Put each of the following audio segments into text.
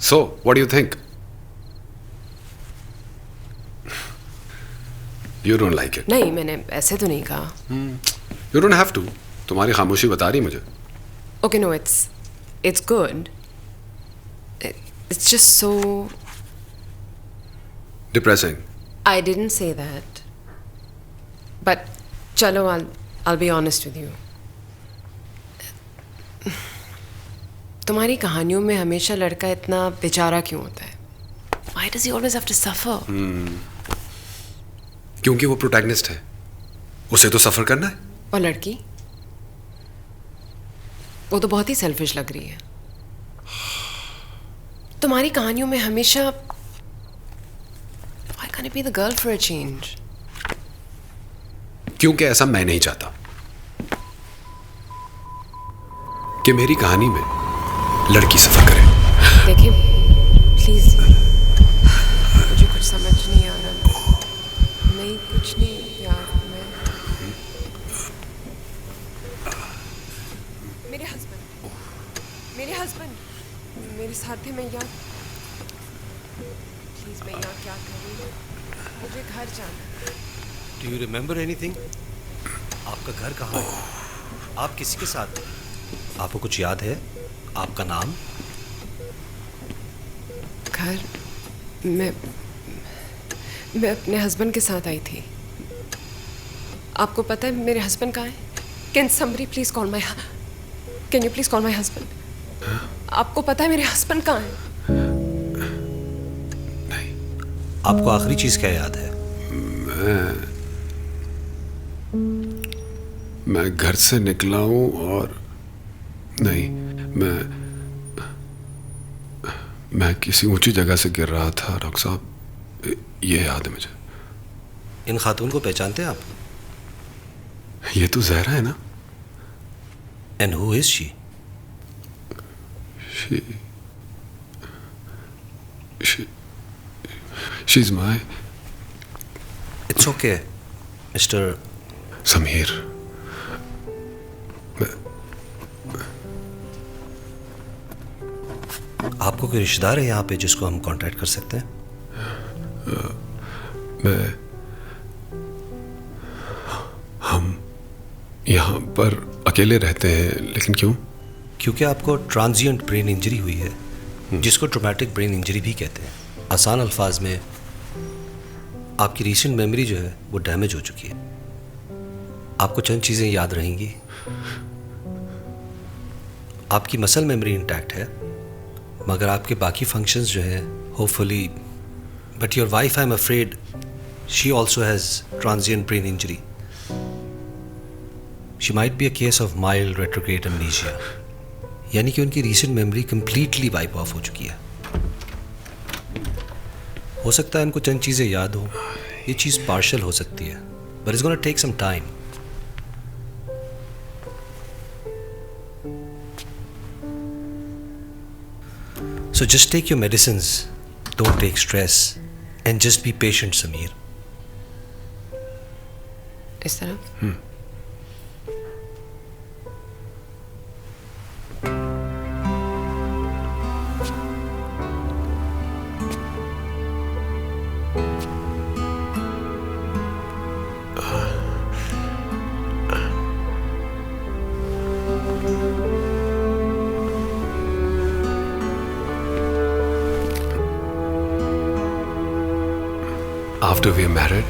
So, what do you think? You don't like it. नहीं, मैंने ऐसे तो नहीं कहा. You don't have to. तुम्हारी खामोशी बता रही मुझे. Okay, no, it's good. It's just so. Depressing. I didn't say that. But चलो, I'll be honest with you. तुम्हारी कहानियों में हमेशा लड़का इतना बेचारा क्यों होता है? Why does he always have to suffer? क्योंकि वो प्रोटैगनिस्ट है. उसे तो सफर करना है. और लड़की? वो तो बहुत ही सेल्फिश लग रही है. तुम्हारी कहानियों में हमेशा Why can't it be the girl for a change? क्योंकि ऐसा मैं नहीं चाहता कि मेरी कहानी में लड़की सफर करे. देखिए, प्लीज, मुझे कुछ समझ नहीं आ रहा. नहीं, कुछ नहीं यार. मेरे हस्बैंड मेरे साथ थे. मैं यहाँ, प्लीज, मैं यहाँ क्या करूँ? मुझे घर जाना. Do you remember anything? आपका घर कहाँ है? आप किसी के साथ हैं? आपको कुछ याद है? आपका नाम? घर, मैं अपने हस्बैंड के साथ आई थी. आपको पता है मेरे हस्बैंड कहाँ है? Can somebody please call my Can you please call my husband? आपको पता है मेरे हस्बैंड कहाँ है? नहीं. आपको आखिरी चीज क्या याद है? मैं घर से निकला हूँ और नहीं, मैं किसी ऊंची जगह से गिर रहा था. डॉक्टर साहब, ये याद है मुझे. इन खातून को पहचानते हैं आप? ये तो जहरा है ना? And who is she? She's my. It's okay, Mr. Sameer. आपको कोई रिश्तेदार है यहाँ पे जिसको हम कांटेक्ट कर सकते हैं? हम यहाँ पर अकेले रहते हैं. लेकिन क्यों? क्योंकि आपको ट्रांजिएंट ब्रेन इंजरी हुई है, जिसको ट्रॉमेटिक ब्रेन इंजरी भी कहते हैं. आसान अल्फाज में आपकी रीसेंट मेमोरी जो है वो डैमेज हो चुकी है. आपको चंद चीज़ें याद रहेंगी. आपकी मसल मेमोरी इंटैक्ट है, मगर आपके बाकी फंक्शंस जो है hopefully. But your wife, I am afraid, she also has transient brain injury. She might be a case of mild retrograde amnesia, यानी कि उनकी recent memory completely wipe off हो चुकी है. हो सकता है उनको चंद चीज़ें याद हो. ये चीज़ पार्शल हो सकती है, but it's gonna take some time. So just take your medicines, don't take stress, and just be patient, Sameer. इस तरह? After we are married,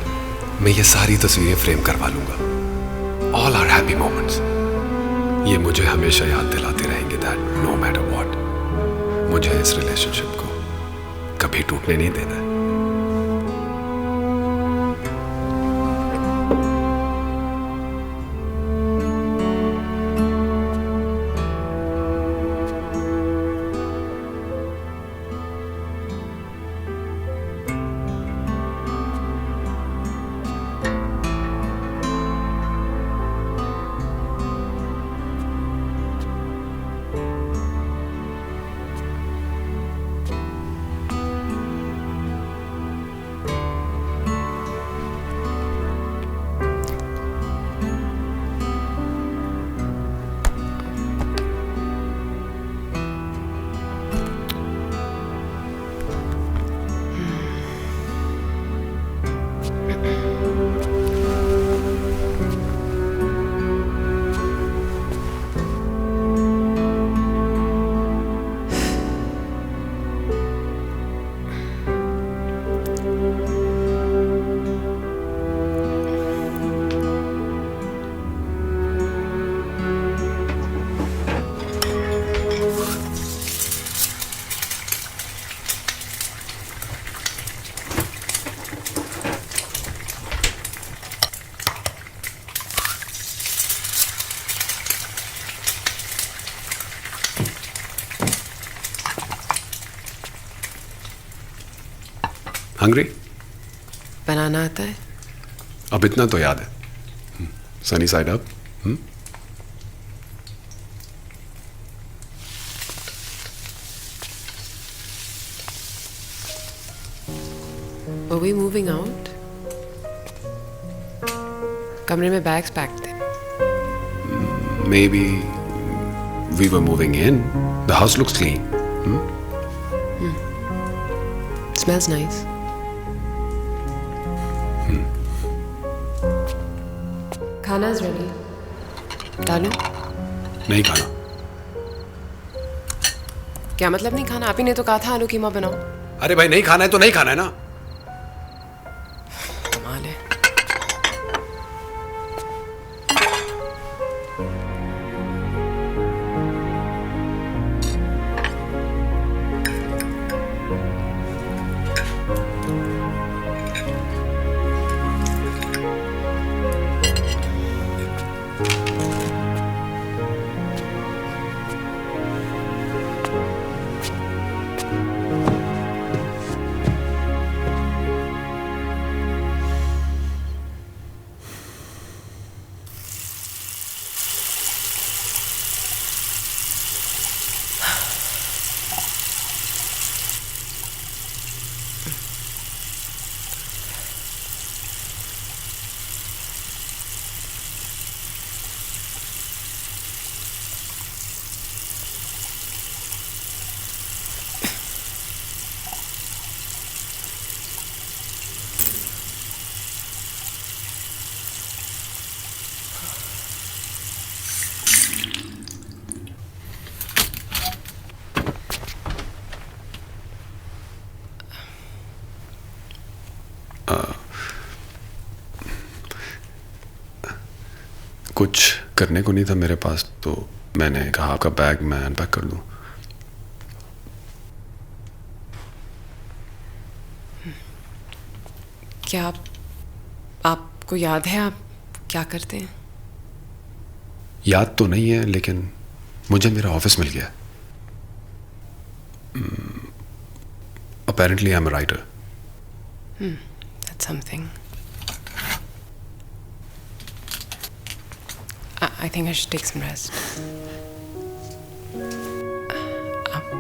मैं ये सारी तस्वीरें फ्रेम करवा लूंगा. All our happy moments. ये मुझे हमेशा याद दिलाते रहेंगे that no matter what, मुझे इस रिलेशनशिप को कभी टूटने नहीं देना है. हंग्री? बनाना आता है? अब इतना तो याद है, sunny side up. Were we moving out? कमरे में बैग्स पैक थे। Maybe we were moving in. The house looks clean. Smells nice. खाना is ready. डालूं? नहीं खाना। क्या मतलब नहीं खाना? आप ही ने तो कहा था आलू कीमा बनाओ। अरे भाई, नहीं खाना है तो नहीं खाना है ना। कमाल है। कुछ करने को नहीं था मेरे पास, तो मैंने कहा आपका बैग मैं अनपैक कर दूं। क्या आपको याद है आप क्या करते हैं? याद तो नहीं है, लेकिन मुझे मेरा ऑफिस मिल गया। Apparently I am a writer. That's something. I think I should take some rest. आप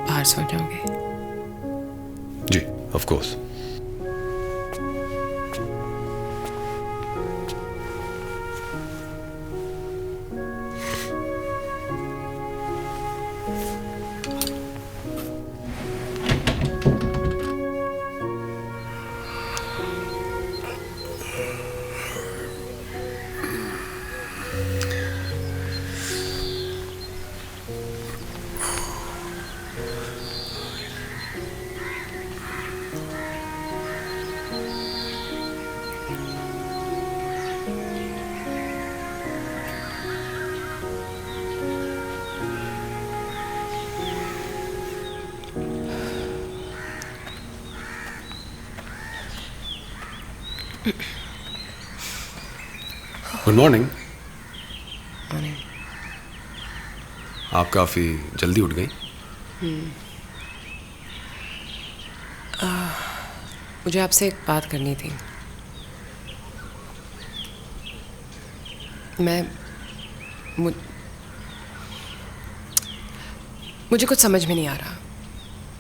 बाहर सो जाओगे? जी, of course. Good morning. Morning. आप काफ़ी जल्दी उठ गई। मुझे आपसे एक बात करनी थी। मुझे कुछ समझ में नहीं आ रहा।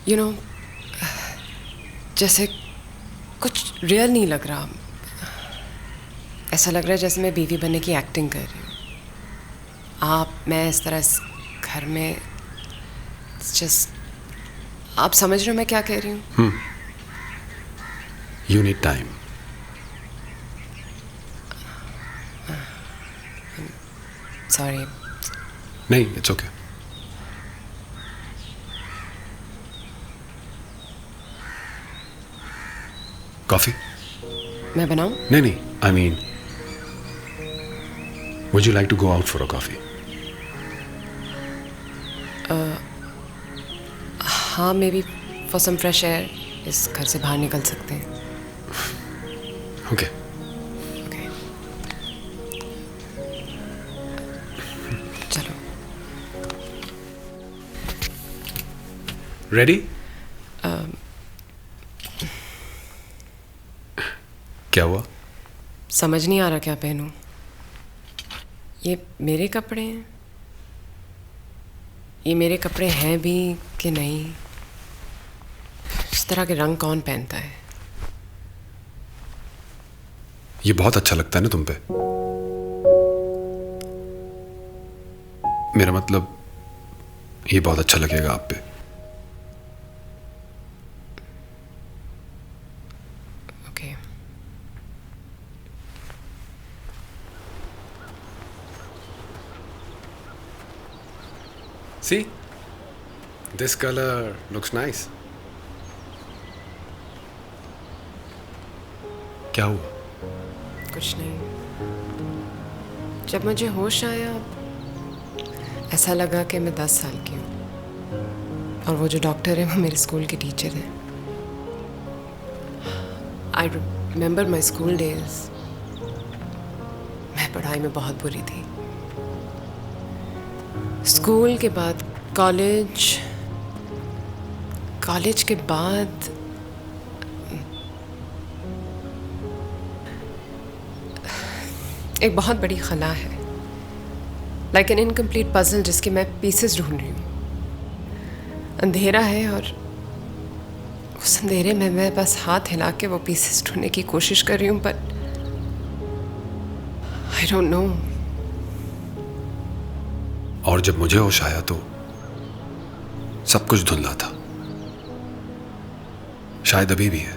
यू नो, जैसे कुछ रियल नहीं लग रहा। ऐसा लग रहा है जैसे मैं बीवी बनने की एक्टिंग कर रही हूँ। मैं इस तरह इस घर में जस्ट, आप समझ रहे हो मैं क्या कह रही हूँ? You need time. सॉरी। नहीं, इट्स ओके। कॉफी? मैं बनाऊं? नहीं नहीं, I mean, would you like to go out for a coffee? हाँ, maybe for some fresh air. इस घर से बाहर निकल सकते हैं। ओके। ओके, चलो। रेडी? समझ नहीं आ रहा क्या पहनूं। ये मेरे कपड़े हैं, ये मेरे कपड़े हैं भी कि नहीं। इस तरह के रंग कौन पहनता है? ये बहुत अच्छा लगता है ना तुम पे। मेरा मतलब ये बहुत अच्छा लगेगा आप पे। Okay. See, this color looks nice. क्या हुआ? कुछ नहीं। जब मुझे होश आया ऐसा लगा कि मैं 10 साल की हूँ और वो जो डॉक्टर है वो मेरे स्कूल के टीचर हैं। I remember my school days. मैं पढ़ाई में बहुत बुरी थी। स्कूल के बाद कॉलेज, कॉलेज के बाद एक बहुत बड़ी खला है, लाइक एन इनकम्प्लीट पजल जिसके मैं पीसेस ढूंढ रही हूँ। अंधेरा है और उस अंधेरे में मैं बस हाथ हिला के वो पीसेस ढूंढने की कोशिश कर रही हूँ, बट आई डोंट नो। और जब मुझे होश आया तो सब कुछ धुंधला था। शायद अभी भी है,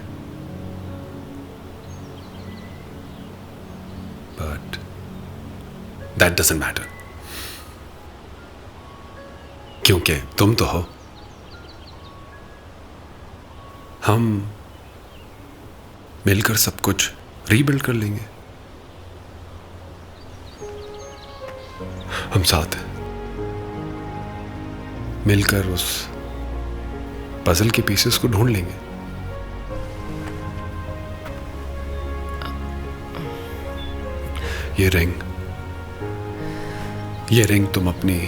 बट दैट डजंट मैटर, क्योंकि तुम तो हो। हम मिलकर सब कुछ रीबिल्ड कर लेंगे। हम साथ हैं, मिलकर उस पजल के पीसेस को ढूंढ लेंगे। ये रिंग तुम अपनी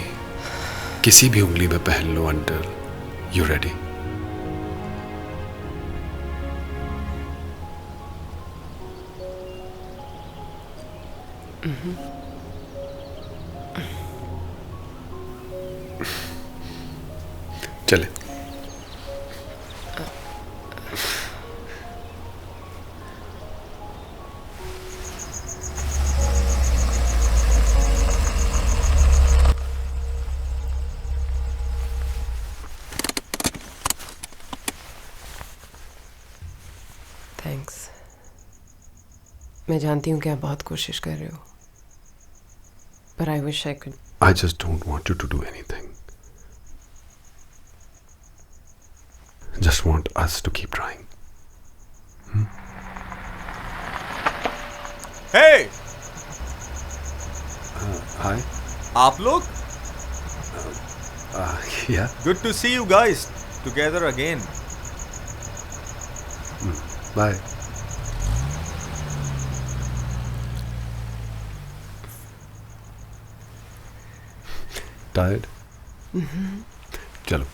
किसी भी उंगली में पहन लो until you're ready। चले। थैंक्स। मैं जानती हूँ कि आप बहुत कोशिश कर रहे हो, पर I wish I could. I just don't want you to do anything. Just want us to keep trying. Hey! Hi. आप लोग? Yeah. Good to see you guys together again. Bye. Tired? चलो।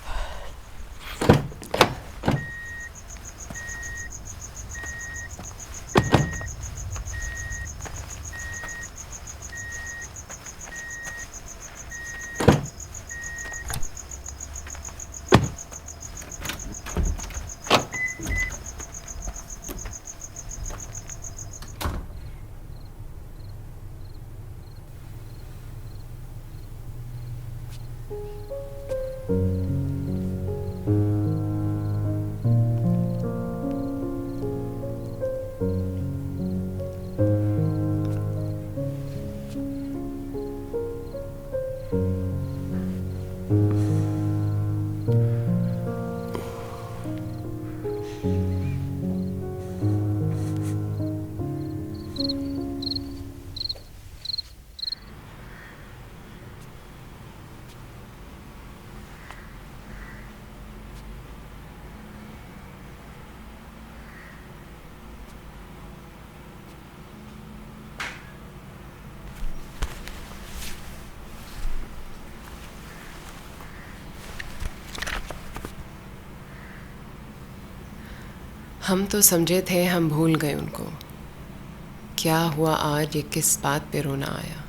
हम तो समझे थे हम भूल गए उनको क्या हुआ आज, ये किस बात पे रोना आया?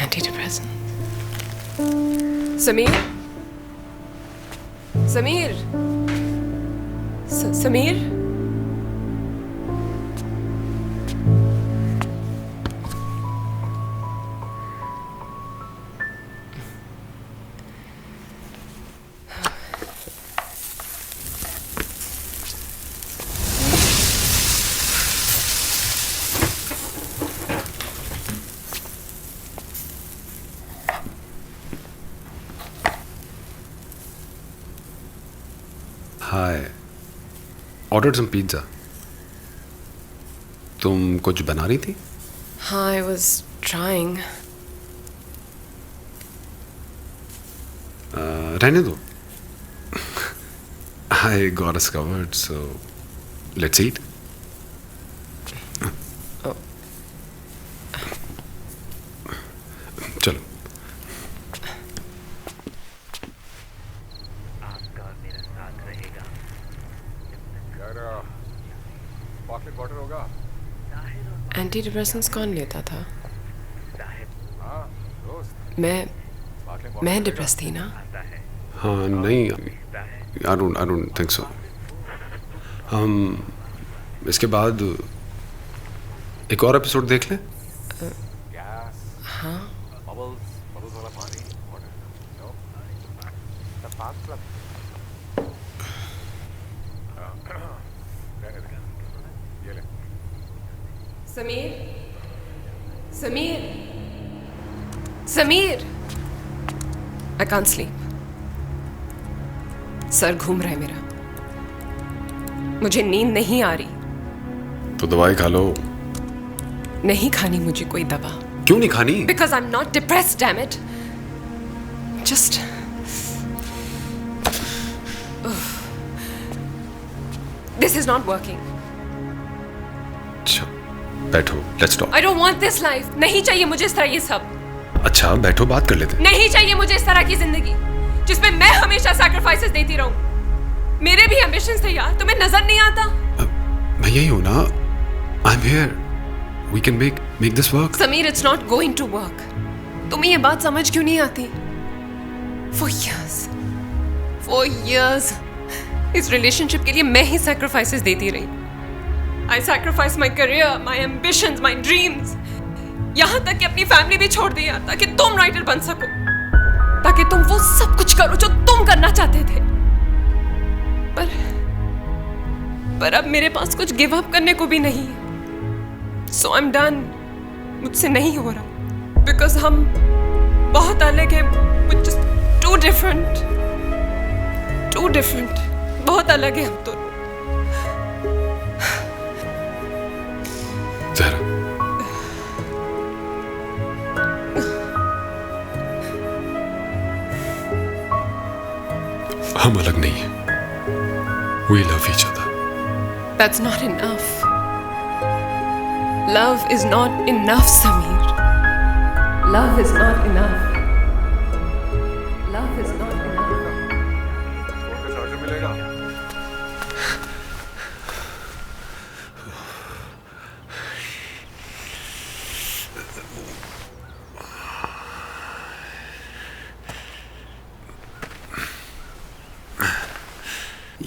Antidepressant. Sameer, Sameer, Sameer, Hi. Ordered some pizza. तुम कुछ बना रही थी? हाँ, I was trying. रहने दो. I got us covered, so let's eat. Oh. चलो. एंटीडिप्रेसेंट्स कौन लेता था? मैं डिप्रेस थी ना? हाँ नहीं, I don't think so. हम इसके बाद एक और एपिसोड देख लें? हाँ, Sameer, Sameer, Sameer, I can't sleep. Sir घूम रहा है मेरा, मुझे नींद नहीं आ रही. तो दवाई खा लो. नहीं खानी मुझे कोई दवा. क्यों नहीं खानी? Because I'm not depressed, damn it. Just this is not working. अच्छा बैठो, let's talk. I don't want this life. नहीं चाहिए मुझे इस तरह ये सब. अच्छा बैठो, बात कर लेते हैं. नहीं चाहिए मुझे इस तरह की जिंदगी जिसमें मैं हमेशा सैक्रिफाइसेस देती रहूं. मेरे भी एम्बिशंस थे यार, तुम्हें नजर नहीं आता? मैं यही हूं ना. I'm here. We can make this work. Sameer, it's not going to work. तुम्हें ये बात समझ क्यों नहीं आती? For years, इस रिलेशनशिप के लिए मैं ही सैक्रिफाइसेस देती रही. I sacrificed my career, my ambitions, my dreams. यहाँ तक कि अपनी फैमिली भी छोड़ दिया ताकि तुम राइटर बन सको, ताकि तुम वो सब कुछ करो जो तुम करना चाहते थे. पर अब मेरे पास कुछ गिव अप करने को भी नहीं है. So I'm done. मुझसे नहीं हो रहा. Because हम बहुत अलग हैं. We're just too different. बहुत अलग हैं हम दोनों. जहरा, हम अलग नहीं हैं. We love each other. That's not enough. Love is not enough, Sameer. Love is not enough. Love is not enough.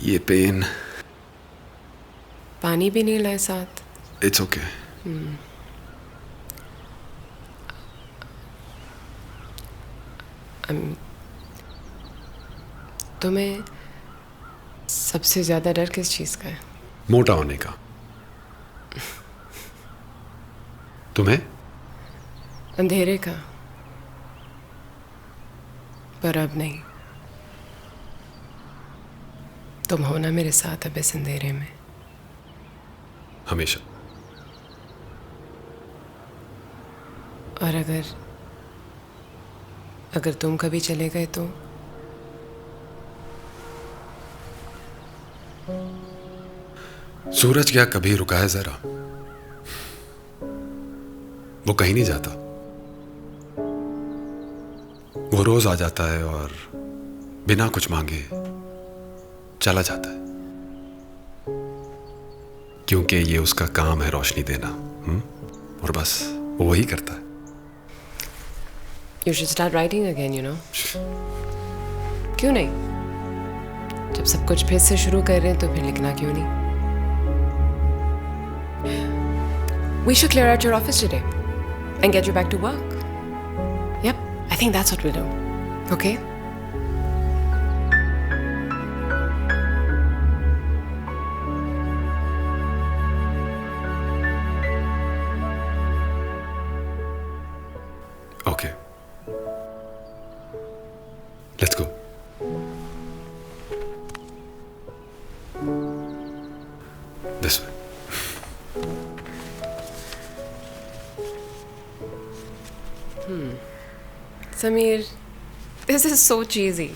ये पेन. पानी भी नहीं लाए साथ. It's okay. तुम्हें सबसे ज्यादा डर किस चीज का है? मोटा होने का. तुम्हें? अंधेरे का. पर अब नहीं. तुम हो ना मेरे साथ अब इस अंधेरे में. हमेशा. और अगर तुम कभी चले गए तो? सूरज क्या कभी रुका है जरा? वो कहीं नहीं जाता। वो रोज आ जाता है और बिना कुछ मांगे चला जाता है, क्योंकि ये उसका काम है रोशनी देना। और बस वो वही करता है। You should start writing again, you know. क्यों नहीं? जब सब कुछ फिर से शुरू कर रहे हैं तो फिर लिखना क्यों नहीं? We should clear out your office today and get you back to work. Yep, I think that's what we'll do. Okay? Okay. Let's go. This way. Sameer, this is so cheesy.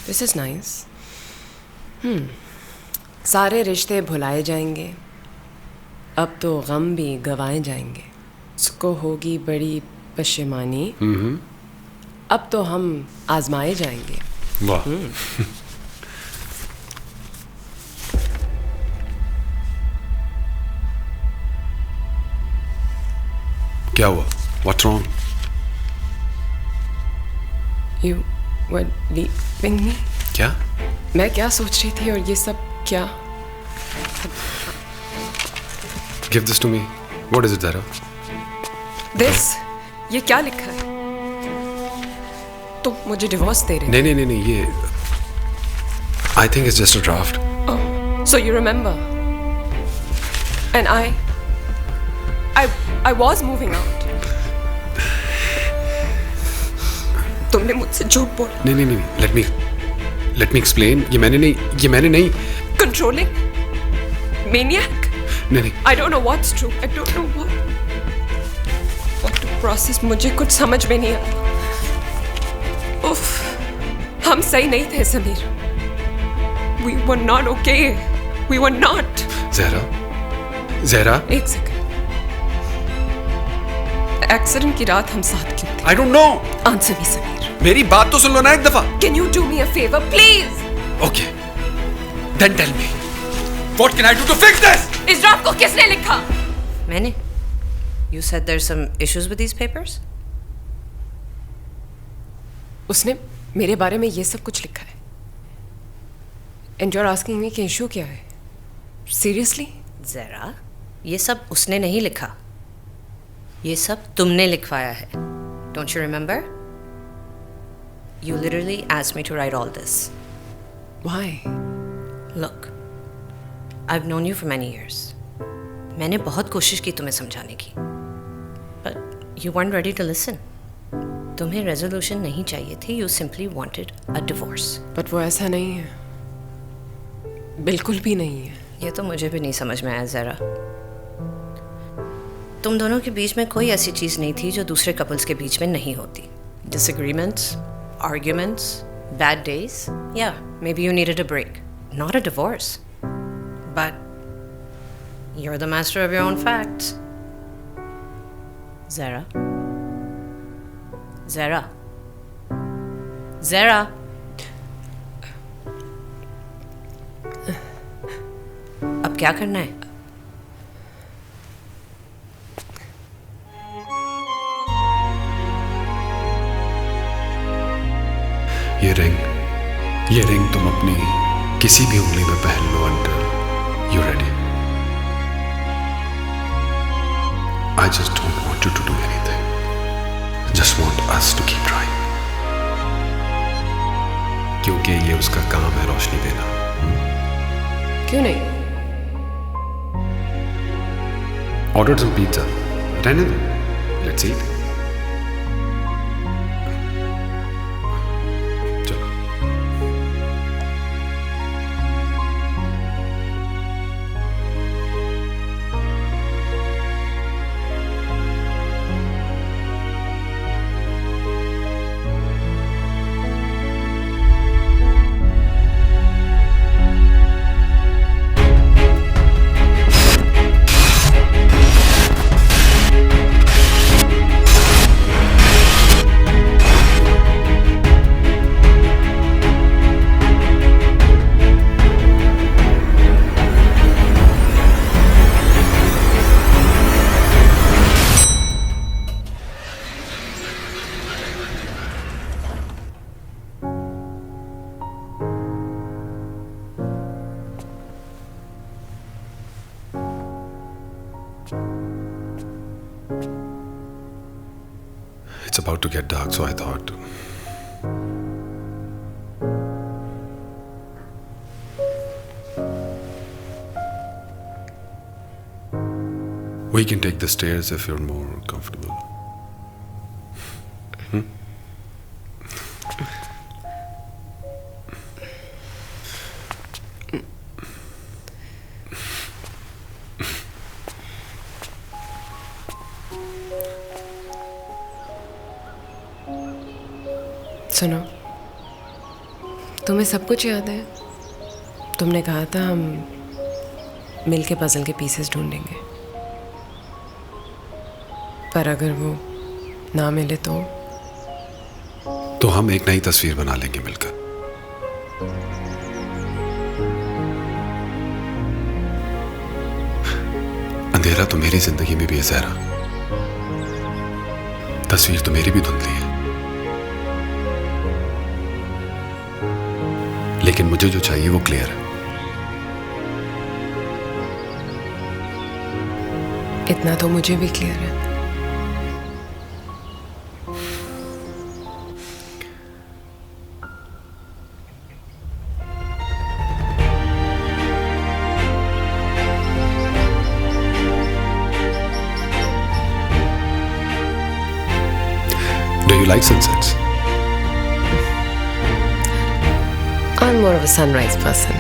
This is nice. सारे रिश्ते भुलाए जाएंगे, अब तो गम भी गवाए जाएंगे। उसको होगी बड़ी पशेमानी, अब तो हम आजमाए जाएंगे। वाह। क्या हुआ? What's wrong? You were leaving me? क्या? मैं क्या सोच रही थी और ये सब क्या? Give this to me. What is it, Zara? This? ये क्या लिखा है? तुम मुझे डिवोर्स दे रहे हो? नहीं, ये I think it's just a draft. Oh, so you remember? And I was moving out. तुमने मुझसे झूठ बोला। नहीं, let me explain. ये मैंने नहीं। Controlling? Maniac? नहीं। I don't know what's true. I don't know what to process. मुझे कुछ समझ में नहीं आता। उफ, हम सही नहीं थे Sameer. We were not okay. We were not. Zara? एक सेकंड। एक्सीडेंट की रात हम साथ क्यों थे? I don't know. आंसर भी समीर। मेरी बात तो सुन लो ना एक दफा। Can you do me a favor, please? Okay. Then tell me. What can I do to fix this? इस ड्राफ्ट को किसने लिखा? मैंने? You said there's some issues with these papers? उसने मेरे बारे में ये सब कुछ लिखा है। And you're asking me कि इशू क्या है? Seriously? जरा, ये सब उसने नहीं लिखा, ये सब तुमने लिखवाया है। Don't you remember? You literally asked me to write all this. Why? Look, I've known you for many years. मैंने बहुत कोशिश की तुम्हें समझाने की, but you weren't ready to listen. तुम्हें resolution नहीं चाहिए थी, you simply wanted a divorce. But वो ऐसा नहीं है, बिल्कुल भी नहीं है। ये तो मुझे भी नहीं समझ में आया जरा। तुम दोनों के बीच में कोई ऐसी चीज नहीं थी जो दूसरे कपल्स के बीच में नहीं होती। Disagreements, arguments, bad days. Yeah, maybe you needed a break. Not a divorce. But you're the master of your own facts. Zara? अब क्या करना है? ये रिंग तुम अपनी किसी भी उंगली में पहन लो until you're ready. I just don't want you to do anything. Just want us to keep trying. क्योंकि ये उसका काम है रोशनी देना। क्यों नहीं? Ordered some pizza. रहने दो. Let's eat. चलो। about to get dark, so I thought we can take the stairs if you're more comfortable. सुनो, तुम्हें सब कुछ याद है? तुमने कहा था हम मिलके पजल के पीसेस ढूंढेंगे, पर अगर वो ना मिले तो हम एक नई तस्वीर बना लेंगे मिलकर। अंधेरा तो मेरी जिंदगी में भी है ज़हरा, तस्वीर तो मेरी भी धुंधली है, लेकिन मुझे जो चाहिए वो क्लियर है। इतना तो मुझे भी क्लियर है। Do you like sunsets? I'm more of a sunrise person.